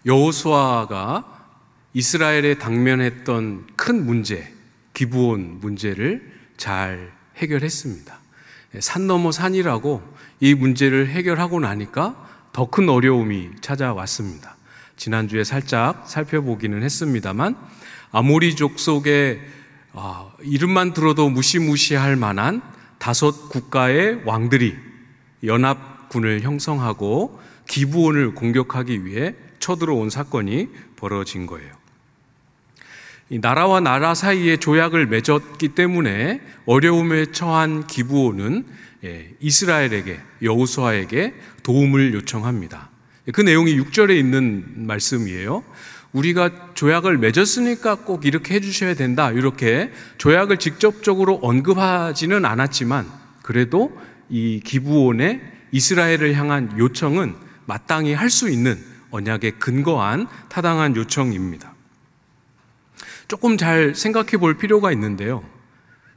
여호수아가 이스라엘에 당면했던 큰 문제, 기브온 문제를 잘 해결했습니다. 산 넘어 산이라고 이 문제를 해결하고 나니까 더 큰 어려움이 찾아왔습니다. 지난주에 살짝 살펴보기는 했습니다만 아모리족 속에 이름만 들어도 무시무시할 만한 5 국가의 왕들이 연합군을 형성하고 기브온을 공격하기 위해 쳐들어온 사건이 벌어진 거예요. 이 나라와 나라 사이에 조약을 맺었기 때문에 어려움에 처한 기브온은 이스라엘에게, 여호수아에게 도움을 요청합니다. 그 내용이 6절에 있는 말씀이에요. 우리가 조약을 맺었으니까 꼭 이렇게 해주셔야 된다, 이렇게 조약을 직접적으로 언급하지는 않았지만 그래도 이 기브온의 이스라엘을 향한 요청은 마땅히 할 수 있는 언약에 근거한 타당한 요청입니다. 조금 잘 생각해 볼 필요가 있는데요,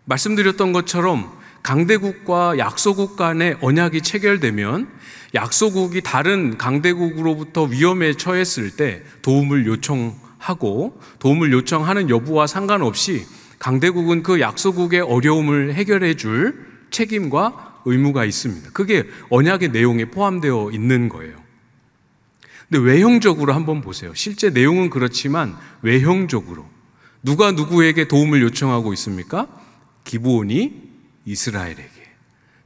말씀드렸던 것처럼 강대국과 약소국 간의 언약이 체결되면 약소국이 다른 강대국으로부터 위험에 처했을 때 도움을 요청하고, 도움을 요청하는 여부와 상관없이 강대국은 그 약소국의 어려움을 해결해 줄 책임과 의무가 있습니다. 그게 언약의 내용에 포함되어 있는 거예요. 근데 외형적으로 한번 보세요. 실제 내용은 그렇지만 외형적으로 누가 누구에게 도움을 요청하고 있습니까? 기브온이 이스라엘에게.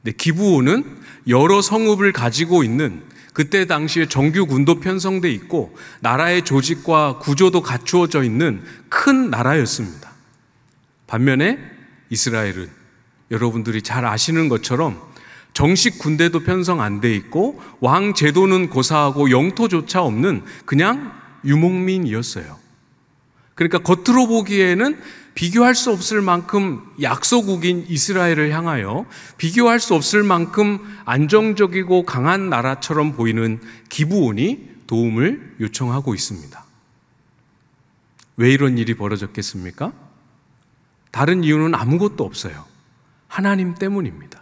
근데 기브온은 여러 성읍을 가지고 있는, 그때 당시에 정규 군도 편성돼 있고 나라의 조직과 구조도 갖추어져 있는 큰 나라였습니다. 반면에 이스라엘은 여러분들이 잘 아시는 것처럼 정식 군대도 편성 안 돼 있고 왕 제도는 고사하고 영토조차 없는 그냥 유목민이었어요. 그러니까 겉으로 보기에는 비교할 수 없을 만큼 약소국인 이스라엘을 향하여 비교할 수 없을 만큼 안정적이고 강한 나라처럼 보이는 기브온이 도움을 요청하고 있습니다. 왜 이런 일이 벌어졌겠습니까? 다른 이유는 아무것도 없어요. 하나님 때문입니다.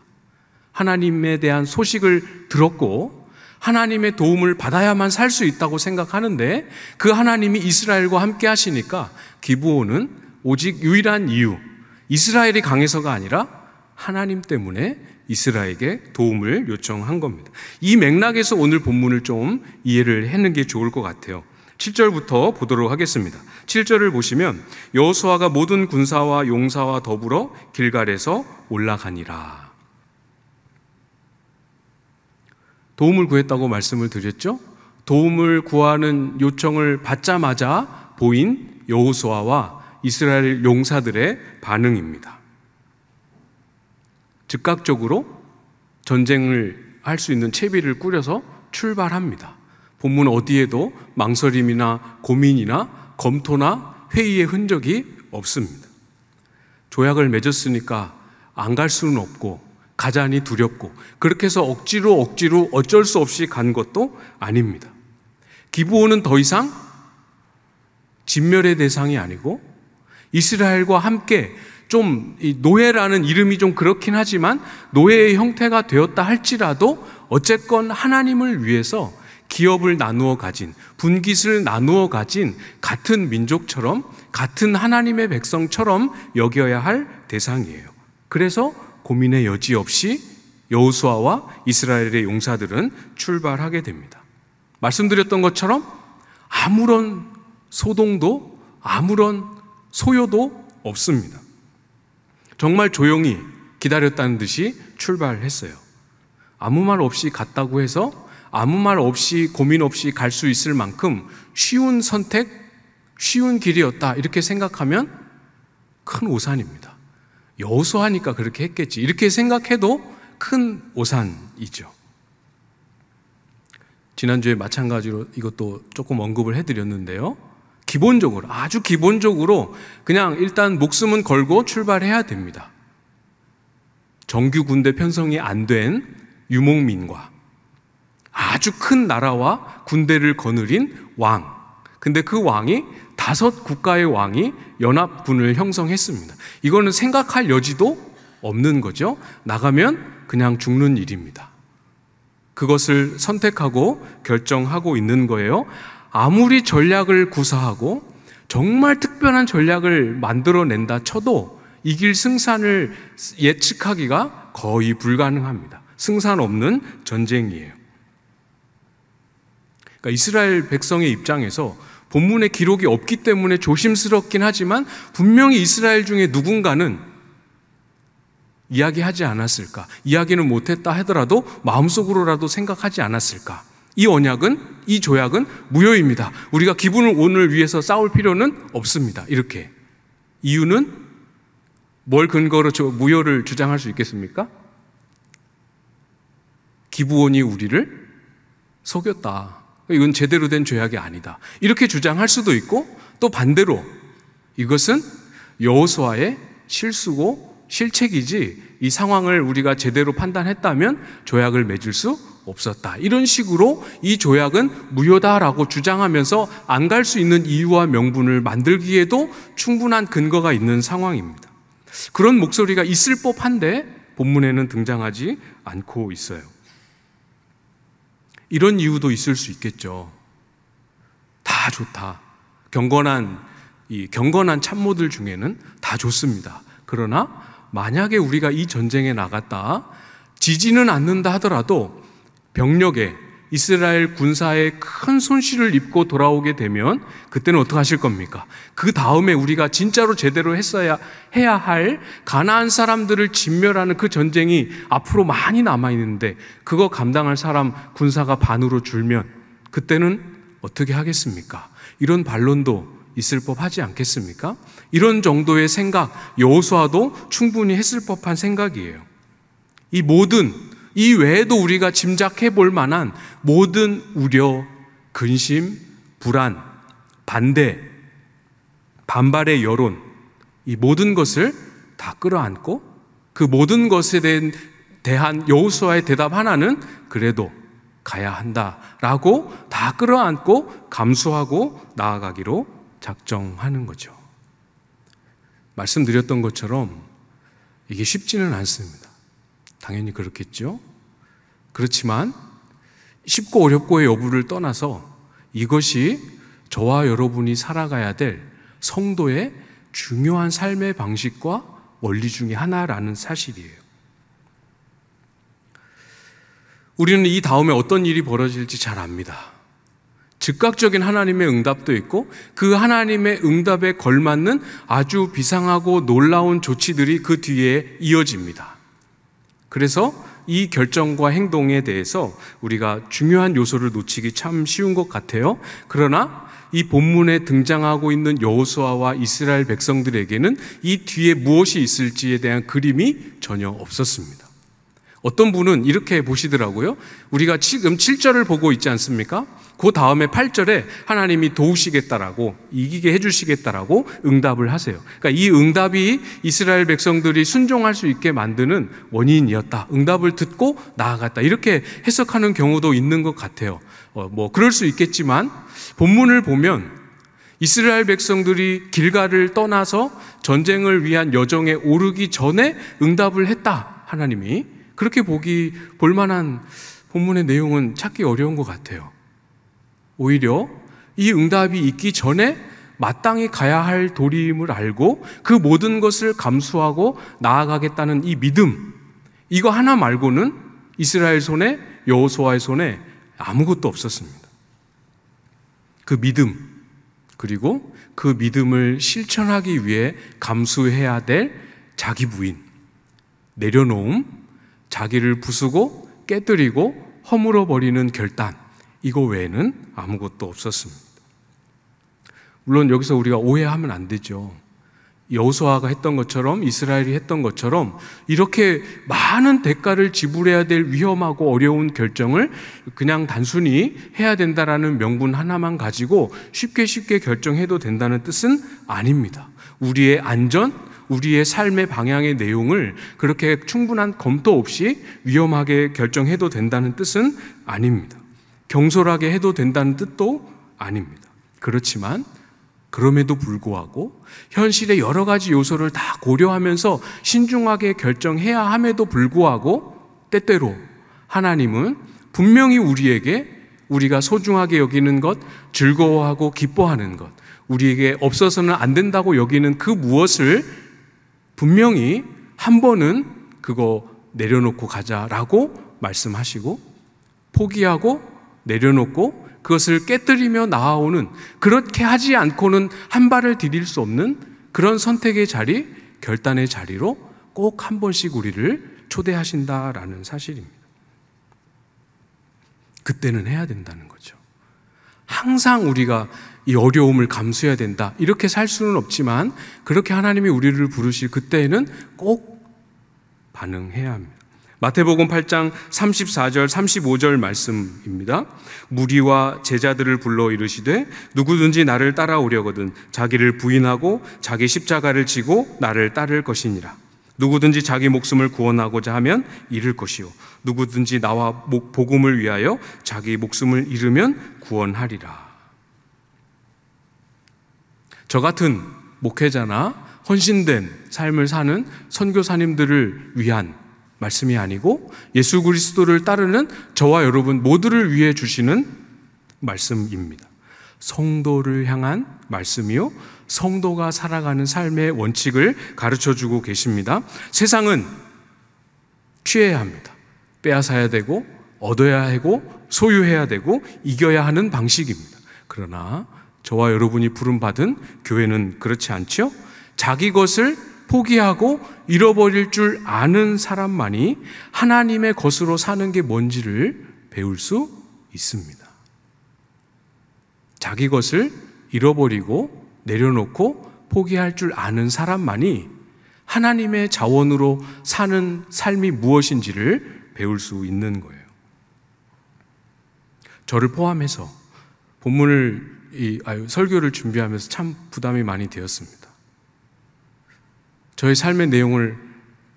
하나님에 대한 소식을 들었고 하나님의 도움을 받아야만 살 수 있다고 생각하는데 그 하나님이 이스라엘과 함께 하시니까 기브온은 오직 유일한 이유, 이스라엘이 강해서가 아니라 하나님 때문에 이스라엘에게 도움을 요청한 겁니다. 이 맥락에서 오늘 본문을 좀 이해를 하는 게 좋을 것 같아요. 7절부터 보도록 하겠습니다. 7절을 보시면 여호수아가 모든 군사와 용사와 더불어 길갈에서 올라가니라. 도움을 구했다고 말씀을 드렸죠? 도움을 구하는 요청을 받자마자 보인 여호수아와 이스라엘 용사들의 반응입니다. 즉각적으로 전쟁을 할 수 있는 채비를 꾸려서 출발합니다. 본문 어디에도 망설임이나 고민이나 검토나 회의의 흔적이 없습니다. 조약을 맺었으니까 안 갈 수는 없고 가자니 두렵고 그렇게 해서 억지로 어쩔 수 없이 간 것도 아닙니다. 기브온은 더 이상 진멸의 대상이 아니고 이스라엘과 함께 좀 노예라는 이름이 좀 그렇긴 하지만 노예의 형태가 되었다 할지라도 어쨌건 하나님을 위해서 기업을 나누어 가진, 분깃을 나누어 가진 같은 민족처럼, 같은 하나님의 백성처럼 여겨야 할 대상이에요. 그래서 고민의 여지 없이 여호수아와 이스라엘의 용사들은 출발하게 됩니다. 말씀드렸던 것처럼 아무런 소동도 아무런 소요도 없습니다. 정말 조용히 기다렸다는 듯이 출발했어요. 아무 말 없이 갔다고 해서 아무 말 없이 고민 없이 갈 수 있을 만큼 쉬운 선택, 쉬운 길이었다 이렇게 생각하면 큰 오산입니다. 여호수아니까 그렇게 했겠지 이렇게 생각해도 큰 오산이죠. 지난주에 마찬가지로 이것도 조금 언급을 해드렸는데요, 기본적으로, 아주 기본적으로 그냥 일단 목숨은 걸고 출발해야 됩니다. 정규 군대 편성이 안 된 유목민과 아주 큰 나라와 군대를 거느린 왕, 근데 그 왕이 5 국가의 왕이 연합군을 형성했습니다. 이거는 생각할 여지도 없는 거죠. 나가면 그냥 죽는 일입니다. 그것을 선택하고 결정하고 있는 거예요. 아무리 전략을 구사하고 정말 특별한 전략을 만들어낸다 쳐도 이길 승산을 예측하기가 거의 불가능합니다. 승산 없는 전쟁이에요. 그러니까 이스라엘 백성의 입장에서 본문에 기록이 없기 때문에 조심스럽긴 하지만 분명히 이스라엘 중에 누군가는 이야기하지 않았을까? 이야기는 못했다 하더라도 마음속으로라도 생각하지 않았을까? 이 언약은, 이 조약은 무효입니다. 우리가 기분을 오늘 위해서 싸울 필요는 없습니다. 이렇게. 이유는 뭘 근거로 무효를 주장할 수 있겠습니까? 기브온이 우리를 속였다. 이건 제대로 된 조약이 아니다. 이렇게 주장할 수도 있고, 또 반대로 이것은 여호수아의 실수고 실책이지 이 상황을 우리가 제대로 판단했다면 조약을 맺을 수 없었다. 이런 식으로 이 조약은 무효다라고 주장하면서 안 갈 수 있는 이유와 명분을 만들기에도 충분한 근거가 있는 상황입니다. 그런 목소리가 있을 법한데 본문에는 등장하지 않고 있어요. 이런 이유도 있을 수 있겠죠. 다 좋다. 경건한 참모들 중에는 다 좋습니다. 그러나 만약에 우리가 이 전쟁에 나갔다 지지는 않는다 하더라도 병력에 이스라엘 군사에 큰 손실을 입고 돌아오게 되면 그때는 어떻게 하실 겁니까? 그 다음에 우리가 진짜로 제대로 해야 할 가나안 사람들을 진멸하는 그 전쟁이 앞으로 많이 남아있는데 그거 감당할 사람 군사가 반으로 줄면 그때는 어떻게 하겠습니까? 이런 반론도 있을 법하지 않겠습니까? 이런 정도의 생각, 여호수아도 충분히 했을 법한 생각이에요. 이 외에도 우리가 짐작해 볼 만한 모든 우려, 근심, 불안, 반대, 반발의 여론, 이 모든 것을 다 끌어안고 그 모든 것에 대한 여호수아의 대답 하나는 그래도 가야 한다라고 다 끌어안고 감수하고 나아가기로 작정하는 거죠. 말씀드렸던 것처럼 이게 쉽지는 않습니다. 당연히 그렇겠죠. 그렇지만 쉽고 어렵고의 여부를 떠나서 이것이 저와 여러분이 살아가야 될 성도의 중요한 삶의 방식과 원리 중에 하나라는 사실이에요. 우리는 이 다음에 어떤 일이 벌어질지 잘 압니다. 즉각적인 하나님의 응답도 있고 그 하나님의 응답에 걸맞는 아주 비상하고 놀라운 조치들이 그 뒤에 이어집니다. 그래서 이 결정과 행동에 대해서 우리가 중요한 요소를 놓치기 참 쉬운 것 같아요. 그러나 이 본문에 등장하고 있는 여호수아와 이스라엘 백성들에게는 이 뒤에 무엇이 있을지에 대한 그림이 전혀 없었습니다. 어떤 분은 이렇게 보시더라고요. 우리가 지금 7절을 보고 있지 않습니까? 그 다음에 8절에 하나님이 도우시겠다라고, 이기게 해주시겠다라고 응답을 하세요. 그러니까 이 응답이 이스라엘 백성들이 순종할 수 있게 만드는 원인이었다. 응답을 듣고 나아갔다. 이렇게 해석하는 경우도 있는 것 같아요. 그럴 수 있겠지만 본문을 보면 이스라엘 백성들이 길갈을 떠나서 전쟁을 위한 여정에 오르기 전에 응답을 했다. 하나님이. 그렇게 볼 만한 본문의 내용은 찾기 어려운 것 같아요. 오히려 이 응답이 있기 전에 마땅히 가야 할 도리임을 알고 그 모든 것을 감수하고 나아가겠다는 이 믿음, 이거 하나 말고는 이스라엘 손에, 여호수아의 손에 아무것도 없었습니다. 그 믿음, 그리고 그 믿음을 실천하기 위해 감수해야 될 자기 부인, 내려놓음, 자기를 부수고 깨뜨리고 허물어버리는 결단, 이거 외에는 아무것도 없었습니다. 물론 여기서 우리가 오해하면 안 되죠. 여호수아가 했던 것처럼, 이스라엘이 했던 것처럼 이렇게 많은 대가를 지불해야 될 위험하고 어려운 결정을 그냥 단순히 해야 된다라는 명분 하나만 가지고 쉽게 결정해도 된다는 뜻은 아닙니다. 우리의 안전, 우리의 삶의 방향의 내용을 그렇게 충분한 검토 없이 위험하게 결정해도 된다는 뜻은 아닙니다. 경솔하게 해도 된다는 뜻도 아닙니다. 그렇지만 그럼에도 불구하고 현실의 여러 가지 요소를 다 고려하면서 신중하게 결정해야 함에도 불구하고 때때로 하나님은 분명히 우리에게 우리가 소중하게 여기는 것, 즐거워하고 기뻐하는 것, 우리에게 없어서는 안 된다고 여기는 그 무엇을 분명히 한 번은 그거 내려놓고 가자라고 말씀하시고, 포기하고 내려놓고 그것을 깨뜨리며 나아오는, 그렇게 하지 않고는 한 발을 디딜 수 없는 그런 선택의 자리, 결단의 자리로 꼭 한 번씩 우리를 초대하신다라는 사실입니다. 그때는 해야 된다는 거죠. 항상 우리가 이 어려움을 감수해야 된다, 이렇게 살 수는 없지만 그렇게 하나님이 우리를 부르실 그때에는 꼭 반응해야 합니다. 마태복음 8장 34절 35절 말씀입니다. 무리와 제자들을 불러 이르시되 누구든지 나를 따라오려거든 자기를 부인하고 자기 십자가를 지고 나를 따를 것이니라. 누구든지 자기 목숨을 구원하고자 하면 잃을 것이요 누구든지 나와 복음을 위하여 자기 목숨을 잃으면 구원하리라. 저 같은 목회자나 헌신된 삶을 사는 선교사님들을 위한 말씀이 아니고 예수 그리스도를 따르는 저와 여러분 모두를 위해 주시는 말씀입니다. 성도를 향한 말씀이요, 성도가 살아가는 삶의 원칙을 가르쳐주고 계십니다. 세상은 취해야 합니다. 빼앗아야 되고 얻어야 하고 소유해야 되고 이겨야 하는 방식입니다. 그러나 저와 여러분이 부름받은 교회는 그렇지 않죠? 자기 것을 포기하고 잃어버릴 줄 아는 사람만이 하나님의 것으로 사는 게 뭔지를 배울 수 있습니다. 자기 것을 잃어버리고 내려놓고 포기할 줄 아는 사람만이 하나님의 자원으로 사는 삶이 무엇인지를 배울 수 있는 거예요. 저를 포함해서 설교를 준비하면서 참 부담이 많이 되었습니다. 저의 삶의 내용을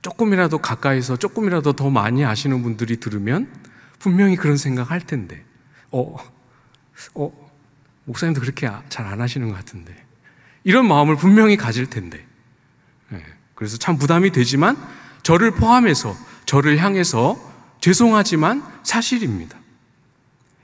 조금이라도 가까이서 조금이라도 더 많이 아시는 분들이 들으면 분명히 그런 생각할 텐데, 목사님도 그렇게 잘 안 하시는 것 같은데, 이런 마음을 분명히 가질 텐데, 그래서 참 부담이 되지만 저를 포함해서 저를 향해서 죄송하지만 사실입니다.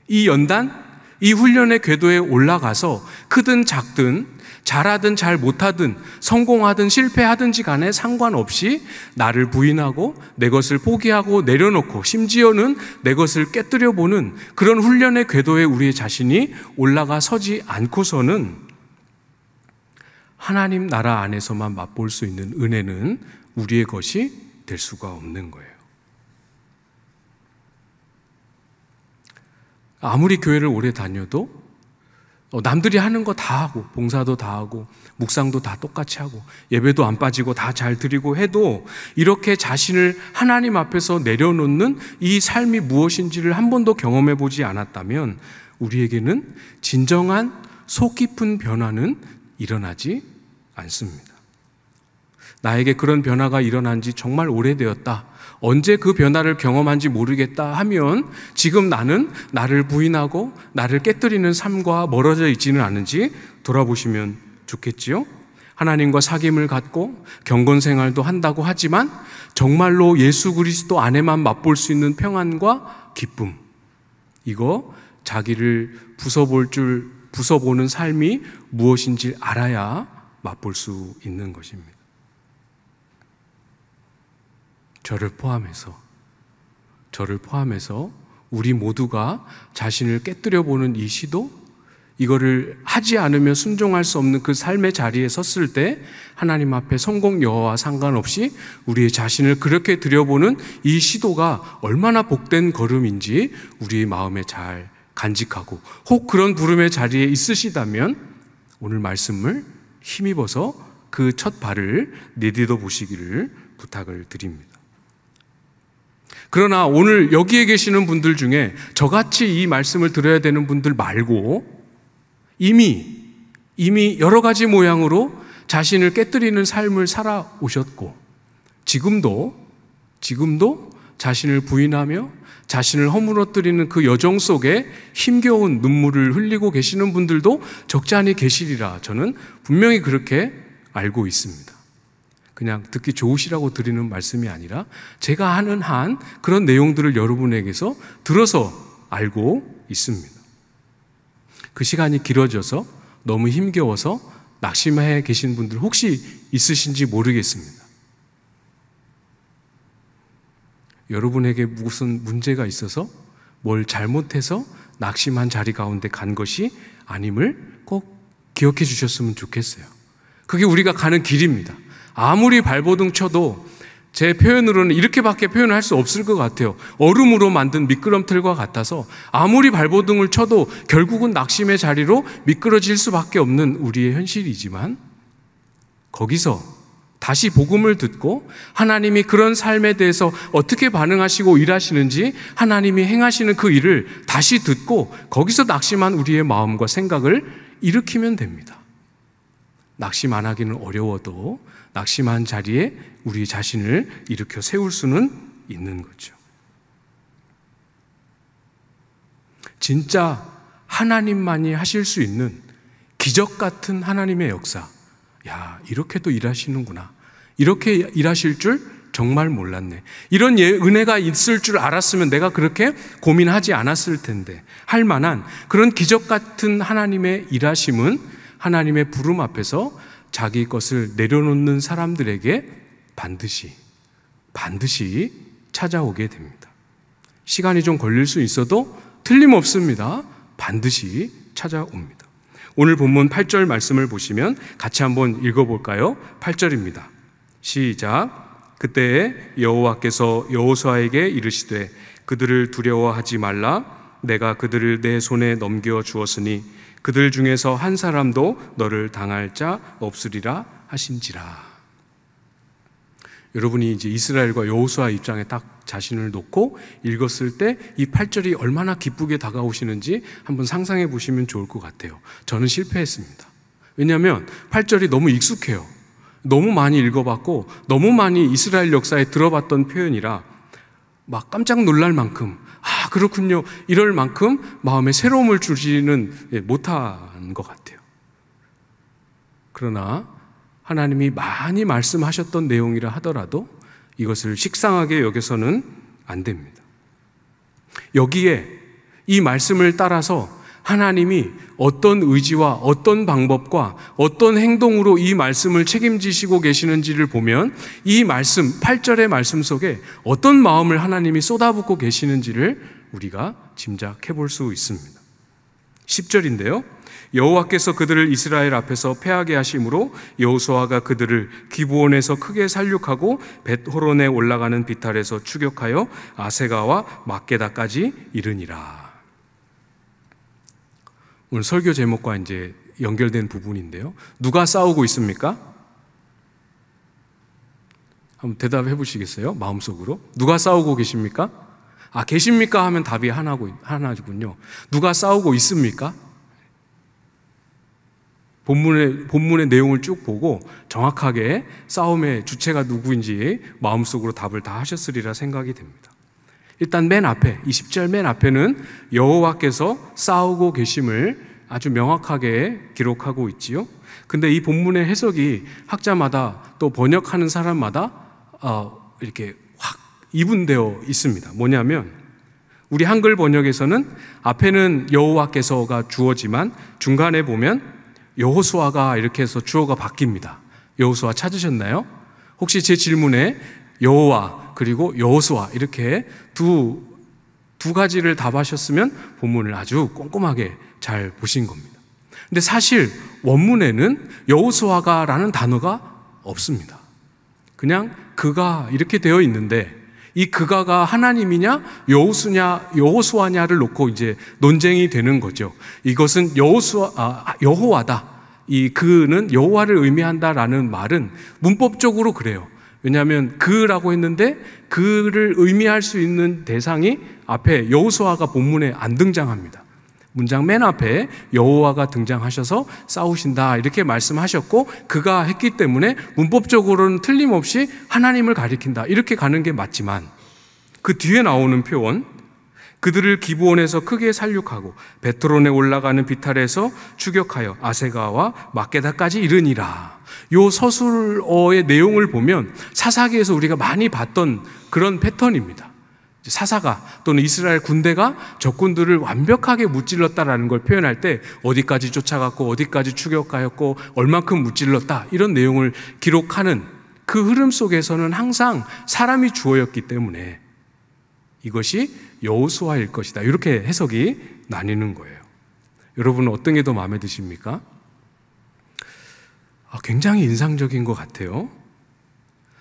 이 연단, 이 훈련의 궤도에 올라가서 크든 작든 잘하든 잘 못하든 성공하든 실패하든지 간에 상관없이 나를 부인하고 내 것을 포기하고 내려놓고 심지어는 내 것을 깨뜨려보는 그런 훈련의 궤도에 우리의 자신이 올라가 서지 않고서는 하나님 나라 안에서만 맛볼 수 있는 은혜는 우리의 것이 될 수가 없는 거예요. 아무리 교회를 오래 다녀도 남들이 하는 거 다 하고 봉사도 다 하고 묵상도 다 똑같이 하고 예배도 안 빠지고 다 잘 드리고 해도 이렇게 자신을 하나님 앞에서 내려놓는 이 삶이 무엇인지를 한 번도 경험해 보지 않았다면 우리에게는 진정한 속 깊은 변화는 일어나지 않습니다. 나에게 그런 변화가 일어난 지 정말 오래되었다, 언제 그 변화를 경험한지 모르겠다 하면 지금 나는 나를 부인하고 나를 깨뜨리는 삶과 멀어져 있지는 않은지 돌아보시면 좋겠지요. 하나님과 사귐을 갖고 경건 생활도 한다고 하지만 정말로 예수 그리스도 안에만 맛볼 수 있는 평안과 기쁨, 이거 자기를 부숴보는 삶이 무엇인지 알아야 맛볼 수 있는 것입니다. 저를 포함해서 우리 모두가 자신을 깨뜨려보는 이 시도, 이거를 하지 않으면 순종할 수 없는 그 삶의 자리에 섰을 때 하나님 앞에 성공 여하와 상관없이 우리의 자신을 그렇게 들여보는 이 시도가 얼마나 복된 걸음인지 우리의 마음에 잘 간직하고, 혹 그런 부름의 자리에 있으시다면 오늘 말씀을 힘입어서 그 첫 발을 내딛어 보시기를 부탁을 드립니다. 그러나 오늘 여기에 계시는 분들 중에 저같이 이 말씀을 들어야 되는 분들 말고 이미 여러 가지 모양으로 자신을 깨뜨리는 삶을 살아오셨고 지금도 자신을 부인하며 자신을 허물어뜨리는 그 여정 속에 힘겨운 눈물을 흘리고 계시는 분들도 적지 않이 계시리라 저는 분명히 그렇게 알고 있습니다. 그냥 듣기 좋으시라고 드리는 말씀이 아니라 제가 하는 한 그런 내용들을 여러분에게서 들어서 알고 있습니다. 그 시간이 길어져서 너무 힘겨워서 낙심해 계신 분들 혹시 있으신지 모르겠습니다. 여러분에게 무슨 문제가 있어서 뭘 잘못해서 낙심한 자리 가운데 간 것이 아님을 꼭 기억해 주셨으면 좋겠어요. 그게 우리가 가는 길입니다. 아무리 발버둥 쳐도 제 표현으로는 이렇게밖에 표현을 할 수 없을 것 같아요. 얼음으로 만든 미끄럼틀과 같아서 아무리 발버둥을 쳐도 결국은 낙심의 자리로 미끄러질 수밖에 없는 우리의 현실이지만, 거기서 다시 복음을 듣고 하나님이 그런 삶에 대해서 어떻게 반응하시고 일하시는지 하나님이 행하시는 그 일을 다시 듣고 거기서 낙심한 우리의 마음과 생각을 일으키면 됩니다. 낙심 안 하기는 어려워도 낙심한 자리에 우리 자신을 일으켜 세울 수는 있는 거죠. 진짜 하나님만이 하실 수 있는 기적 같은 하나님의 역사. 야, 이렇게도 일하시는구나. 이렇게 일하실 줄 정말 몰랐네. 이런 은혜가 있을 줄 알았으면 내가 그렇게 고민하지 않았을 텐데 할 만한 그런 기적 같은 하나님의 일하심은 하나님의 부름 앞에서 자기 것을 내려놓는 사람들에게 반드시 찾아오게 됩니다. 시간이 좀 걸릴 수 있어도 틀림없습니다. 반드시 찾아옵니다. 오늘 본문 8절 말씀을 보시면 같이 한번 읽어볼까요? 8절입니다. 시작. 그때에 여호와께서 여호수아에게 이르시되 그들을 두려워하지 말라. 내가 그들을 내 손에 넘겨 주었으니 그들 중에서 한 사람도 너를 당할 자 없으리라 하신지라. 여러분이 이제 이스라엘과 여호수아 입장에 딱 자신을 놓고 읽었을 때 이 8절이 얼마나 기쁘게 다가오시는지 한번 상상해 보시면 좋을 것 같아요. 저는 실패했습니다. 왜냐하면 8절이 너무 익숙해요. 너무 많이 읽어봤고 너무 많이 이스라엘 역사에 들어봤던 표현이라 막 깜짝 놀랄 만큼, 아 그렇군요, 이럴 만큼 마음에 새로움을 주지는 못한 것 같아요. 그러나 하나님이 많이 말씀하셨던 내용이라 하더라도 이것을 식상하게 여겨서는 안 됩니다. 여기에 이 말씀을 따라서 하나님이 어떤 의지와 어떤 방법과 어떤 행동으로 이 말씀을 책임지시고 계시는지를 보면 이 말씀, 8절의 말씀 속에 어떤 마음을 하나님이 쏟아붓고 계시는지를 우리가 짐작해 볼 수 있습니다. 10절인데요. 여호와께서 그들을 이스라엘 앞에서 패하게 하심으로 여호수아가 그들을 기브온에서 크게 살육하고 벳호론에 올라가는 비탈에서 추격하여 아세가와 막게다까지 이르니라. 오늘 설교 제목과 이제 연결된 부분인데요. 누가 싸우고 있습니까? 한번 대답해 보시겠어요? 마음속으로. 누가 싸우고 계십니까? 아, 계십니까? 하면 답이 하나군요. 누가 싸우고 있습니까? 본문의 내용을 쭉 보고 정확하게 싸움의 주체가 누구인지 마음속으로 답을 다 하셨으리라 생각이 됩니다. 일단 맨 앞에, 20절 맨 앞에는 여호와께서 싸우고 계심을 아주 명확하게 기록하고 있지요. 근데 이 본문의 해석이 학자마다 또 번역하는 사람마다 이렇게 확 이분되어 있습니다. 뭐냐면 우리 한글 번역에서는 앞에는 여호와께서가 주어지만 중간에 보면 여호수아가 이렇게 해서 주어가 바뀝니다. 여호수아 찾으셨나요? 혹시 제 질문에 여호와 그리고 여호수아 이렇게 두 가지를 답하셨으면 본문을 아주 꼼꼼하게 잘 보신 겁니다. 근데 사실 원문에는 여호수아가라는 단어가 없습니다. 그냥 그가 이렇게 되어 있는데 이 그가가 하나님이냐 여호수아냐를 놓고 이제 논쟁이 되는 거죠. 이것은 여호와다. 이 그는 여호와를 의미한다라는 말은 문법적으로 그래요. 왜냐하면 그라고 했는데 그를 의미할 수 있는 대상이 앞에 여호수아가 본문에 안 등장합니다. 문장 맨 앞에 여호와가 등장하셔서 싸우신다 이렇게 말씀하셨고 그가 했기 때문에 문법적으로는 틀림없이 하나님을 가리킨다 이렇게 가는 게 맞지만 그 뒤에 나오는 표현 그들을 기브온에서 크게 살육하고 벳호론에 올라가는 비탈에서 추격하여 아세가와 막게다까지 이르니라. 요 서술어의 내용을 보면 사사기에서 우리가 많이 봤던 그런 패턴입니다. 사사가 또는 이스라엘 군대가 적군들을 완벽하게 무찔렀다라는 걸 표현할 때 어디까지 쫓아갔고 어디까지 추격하였고 얼만큼 무찔렀다 이런 내용을 기록하는 그 흐름 속에서는 항상 사람이 주어였기 때문에 이것이 여호수아일 것이다 이렇게 해석이 나뉘는 거예요. 여러분은 어떤 게 더 마음에 드십니까? 굉장히 인상적인 것 같아요.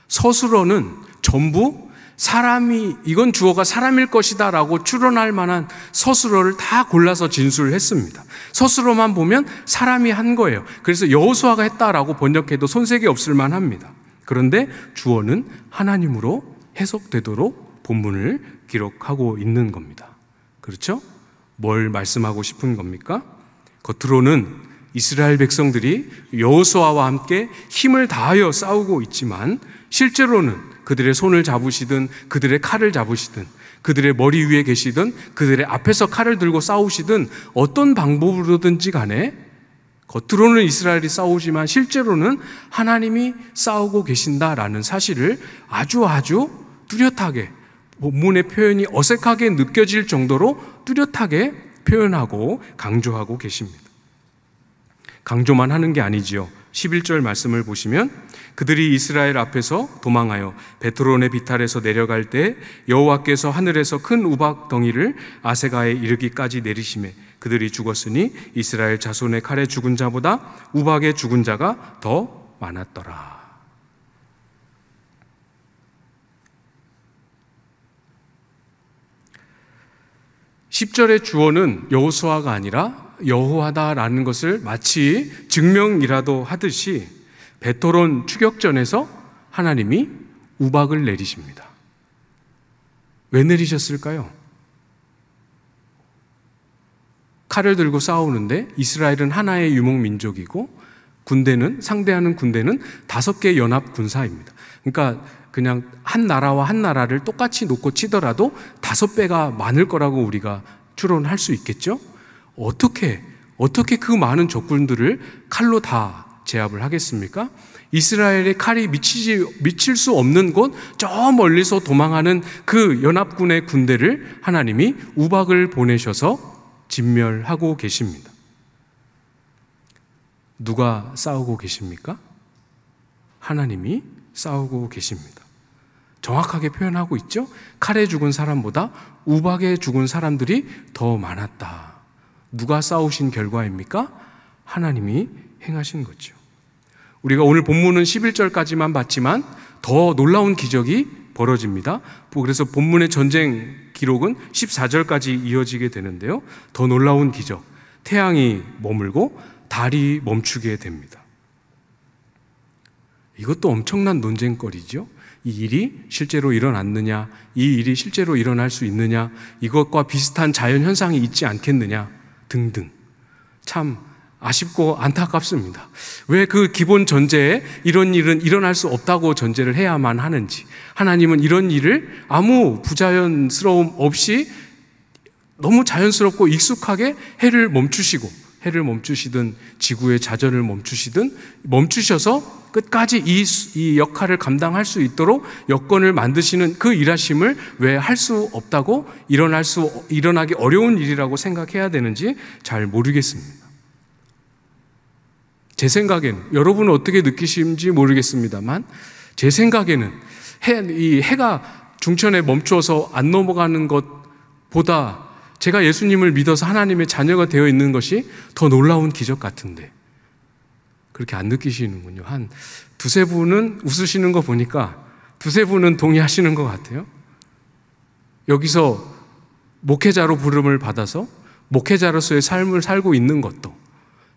서술어는 전부 사람이 이건 주어가 사람일 것이다 라고 추론할 만한 서술어를 다 골라서 진술을 했습니다. 서술어만 보면 사람이 한 거예요. 그래서 여호수아가 했다라고 번역해도 손색이 없을 만합니다. 그런데 주어는 하나님으로 해석되도록 본문을 기록하고 있는 겁니다. 그렇죠? 뭘 말씀하고 싶은 겁니까? 겉으로는 이스라엘 백성들이 여호수아와 함께 힘을 다하여 싸우고 있지만 실제로는 그들의 손을 잡으시든 그들의 칼을 잡으시든 그들의 머리 위에 계시든 그들의 앞에서 칼을 들고 싸우시든 어떤 방법으로든지 간에 겉으로는 이스라엘이 싸우지만 실제로는 하나님이 싸우고 계신다라는 사실을 아주 뚜렷하게 본문의 표현이 어색하게 느껴질 정도로 뚜렷하게 표현하고 강조하고 계십니다. 강조만 하는 게 아니지요. 11절 말씀을 보시면 그들이 이스라엘 앞에서 도망하여 베트론의 비탈에서 내려갈 때 여호와께서 하늘에서 큰 우박 덩이를 아세가에 이르기까지 내리시매 그들이 죽었으니 이스라엘 자손의 칼에 죽은 자보다 우박에 죽은 자가 더 많았더라. (10절의) 주어는 여호수아가 아니라 여호와다라는 것을 마치 증명이라도 하듯이 베토론 추격전에서 하나님이 우박을 내리십니다. 왜 내리셨을까요? 칼을 들고 싸우는데 이스라엘은 하나의 유목민족이고 상대하는 군대는 5개 연합 군사입니다. 그러니까 그냥 한 나라와 한 나라를 똑같이 놓고 치더라도 5배가 많을 거라고 우리가 추론할 수 있겠죠? 어떻게 그 많은 적군들을 칼로 다 제압을 하겠습니까? 이스라엘의 칼이 미칠 수 없는 곳, 저 멀리서 도망하는 그 연합군의 군대를 하나님이 우박을 보내셔서 진멸하고 계십니다. 누가 싸우고 계십니까? 하나님이 싸우고 계십니다. 정확하게 표현하고 있죠? 칼에 죽은 사람보다 우박에 죽은 사람들이 더 많았다. 누가 싸우신 결과입니까? 하나님이 행하신 거죠. 우리가 오늘 본문은 11절까지만 봤지만 더 놀라운 기적이 벌어집니다. 그래서 본문의 전쟁 기록은 14절까지 이어지게 되는데요. 더 놀라운 기적, 태양이 머물고 달이 멈추게 됩니다. 이것도 엄청난 논쟁거리죠. 이 일이 실제로 일어났느냐, 이 일이 실제로 일어날 수 있느냐, 이것과 비슷한 자연현상이 있지 않겠느냐 등등. 참 아쉽고 안타깝습니다. 왜 그 기본 전제에 이런 일은 일어날 수 없다고 전제를 해야만 하는지, 하나님은 이런 일을 아무 부자연스러움 없이 너무 자연스럽고 익숙하게 해를 멈추시든 지구의 자전을 멈추셔서 끝까지 이 역할을 감당할 수 있도록 여건을 만드시는 그 일하심을 왜 할 수 없다고 일어나기 어려운 일이라고 생각해야 되는지 잘 모르겠습니다. 제 생각에는, 여러분은 어떻게 느끼시는지 모르겠습니다만 제 생각에는 이 해가 중천에 멈추어서 안 넘어가는 것보다 제가 예수님을 믿어서 하나님의 자녀가 되어 있는 것이 더 놀라운 기적 같은데 그렇게 안 느끼시는군요. 한 두세 분은 웃으시는 거 보니까 두세 분은 동의하시는 것 같아요. 여기서 목회자로 부름을 받아서 목회자로서의 삶을 살고 있는 것도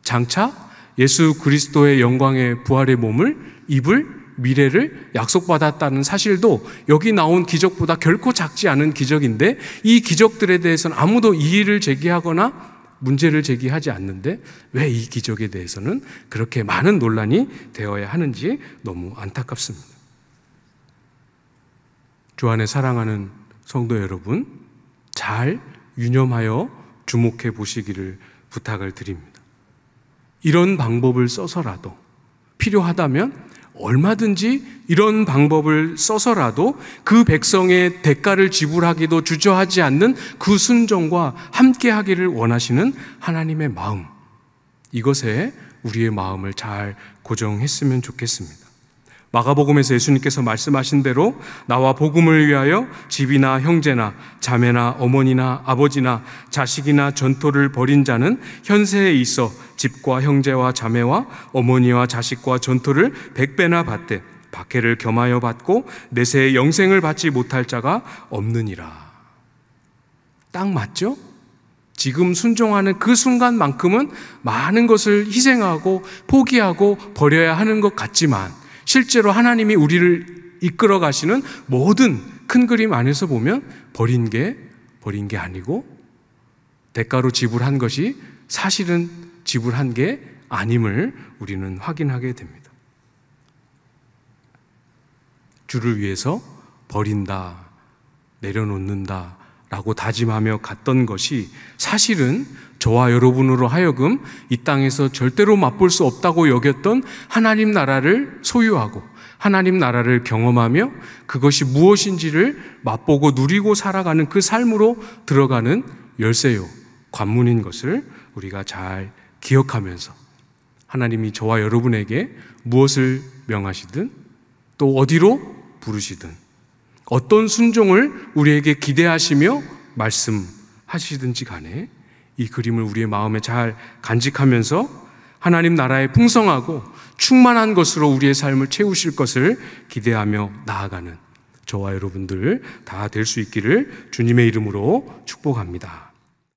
장차 예수 그리스도의 영광의 부활의 몸을 입을 미래를 약속받았다는 사실도 여기 나온 기적보다 결코 작지 않은 기적인데 이 기적들에 대해서는 아무도 이의를 제기하거나 문제를 제기하지 않는데 왜 이 기적에 대해서는 그렇게 많은 논란이 되어야 하는지 너무 안타깝습니다. 주 안에 사랑하는 성도 여러분, 잘 유념하여 주목해 보시기를 부탁을 드립니다. 이런 방법을 써서라도 필요하다면 얼마든지 이런 방법을 써서라도 그 백성의 대가를 지불하기도 주저하지 않는 그 순종과 함께하기를 원하시는 하나님의 마음, 이것에 우리의 마음을 잘 고정했으면 좋겠습니다. 마가복음에서 예수님께서 말씀하신 대로 나와 복음을 위하여 집이나 형제나 자매나 어머니나 아버지나 자식이나 전토를 벌인 자는 현세에 있어 집과 형제와 자매와 어머니와 자식과 전토를 100배나 받되 박해를 겸하여 받고 내세의 영생을 받지 못할 자가 없느니라. 딱 맞죠? 지금 순종하는 그 순간만큼은 많은 것을 희생하고 포기하고 버려야 하는 것 같지만 실제로 하나님이 우리를 이끌어 가시는 모든 큰 그림 안에서 보면 버린 게 아니고 대가로 지불한 것이 사실은 지불한 게 아님을 우리는 확인하게 됩니다. 주를 위해서 버린다, 내려놓는다 라고 다짐하며 갔던 것이 사실은 저와 여러분으로 하여금 이 땅에서 절대로 맛볼 수 없다고 여겼던 하나님 나라를 소유하고 하나님 나라를 경험하며 그것이 무엇인지를 맛보고 누리고 살아가는 그 삶으로 들어가는 열쇠요, 관문인 것을 우리가 잘 기억하면서 하나님이 저와 여러분에게 무엇을 명하시든 또 어디로 부르시든 어떤 순종을 우리에게 기대하시며 말씀하시든지 간에 이 그림을 우리의 마음에 잘 간직하면서 하나님 나라의 풍성하고 충만한 것으로 우리의 삶을 채우실 것을 기대하며 나아가는 저와 여러분들 다 될 수 있기를 주님의 이름으로 축복합니다.